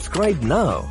Subscribe now.